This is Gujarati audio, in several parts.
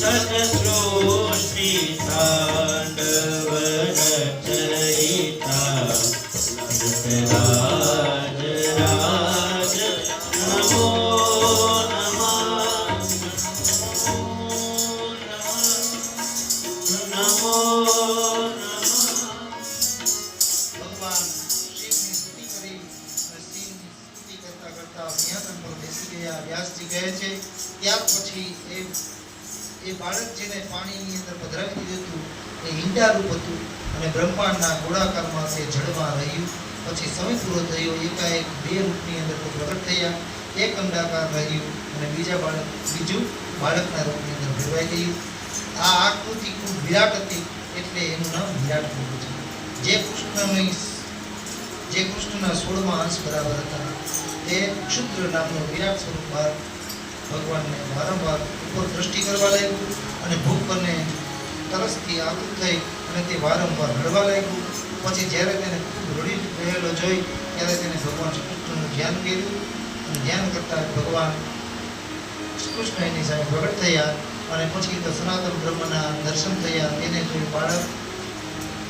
સદસૃષ્ટિ તાંડવ રચયિતા રાજ રાજ નમો વ્યાસજી કહે છે ત્યાર પછી એ બાળક જેને પાણીની અંદર પધરાવી દીધું હતું એ ઈંડારૂપ હતું અને બ્રહ્માંડના ગોળાકારમાં તે જળમાં રહ્યું. પછી સમય પૂરો થયો, એકાએક બે રૂપની અંદર પ્રગટ થયા, એક અંડાકાર રહ્યું અને બીજું બાળકના રૂપની અંદર ફેરવાઈ ગયું. આ આકૃતિ ખૂબ વિરાટ હતી એટલે એનું નામ વિરાટ પડ્યું છે. જે કૃષ્ણના 16મા અંશ બરાબર હતા તે ક્ષુદ્ર નામનો વિરાટ સ્વરૂપ ભગવાનને વારંવાર ઉપર દ્રષ્ટિ કરવા લાગ્યું અને ભૂખ અને તરસથી આતુર થઈ અને તે વારંવાર રડવા લાગ્યું. પછી જ્યારે તેને ખૂબ રડી રહેલો જોઈ ત્યારે તેને ભગવાન શ્રી કૃષ્ણનું ધ્યાન કર્યું અને ધ્યાન કરતા ભગવાન શ્રી કૃષ્ણ એની સામે પ્રગટ થયા અને પછી તો સનાતન બ્રહ્મના દર્શન થયા.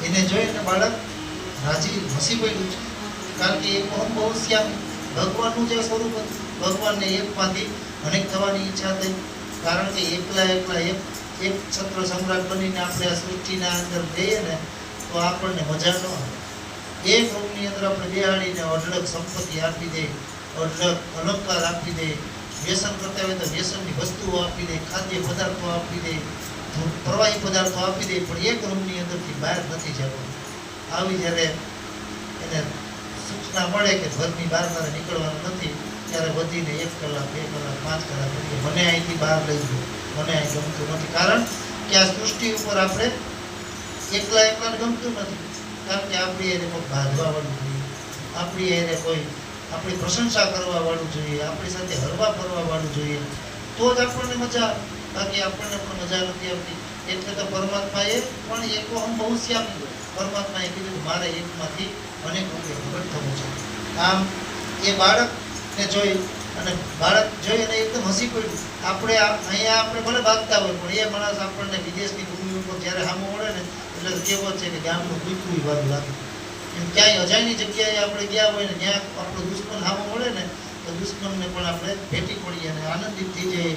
એને જોઈને બાળક રાજી હસી પડ્યું છે, કારણ કે એક બહુ શ્યામ ભગવાનનું જે સ્વરૂપ હતું, ભગવાનને એકમાંથી અનેક થવાની ઈચ્છા થઈ. કારણ કે એકલા એક છત્ર સમ્રાટ બનીને આપણે આ સૃષ્ટિના અંદર જઈએ ને તો આપણને મજા ન આવે. એક રૂમની અંદર આપણે બેહાડીને અઢળક સંપત્તિ આપી દે, અઢળક અલંકાર આપી દે, વ્યસન કરતા હોય તો વ્યસનની વસ્તુઓ આપી દે, ખાદ્ય પદાર્થો આપી દે, પ્રવાહી પદાર્થો આપી દે, પણ એક રૂમની અંદરથી બહાર નથી જવાનું. આવી જ્યારે એને સૂચના મળે કે ઘરની બહાર તારે નીકળવાનું નથી, ત્યારે વધીને 1 કલાક 2 કલાક 5 કલાક પછી મને અહીંથી બહાર લઈ ગયો, મને અહીં ગમતું નથી. કારણ કે આ સૃષ્ટિ ઉપર આપણે એકલા ગમતું નથી. કારણ કે આપણી એને કોઈ બાંધવા વાળું જોઈએ, આપણી એને કોઈ આપણી પ્રશંસા કરવા વાળું જોઈએ, આપણી સાથે હરવા ફરવા વાળું જોઈએ, તો જ આપણને મજા આવે. બાકી આપણને પણ મજા નથી આવતી. એટલે તો પરમાત્માએ પણ એકોહમ બહુ શ્યામ પરમાત્માએ કીધું મારે એકમાંથી અનેક રૂપે પ્રગટ થવું છે. આમ એ બાળકને જોઈ અને એકદમ હસી પડ્યું. અહીંયા આપણે ભલે ભાગતા હોય પણ એ માણસ આપણને વિદેશની ભૂમિ ઉપર જ્યારે સામો મળે ને એટલે કહેવત છે કે ગામનું કૂતરું વાળું લાગે. એમ ક્યાંય અજાણ્યની જગ્યાએ આપણે ગયા હોય ને ત્યાં આપણો દુશ્મન સામો મળે ને તો દુશ્મનને પણ આપણે ભેટી પડીએ અને આનંદિત થઈ જઈએ.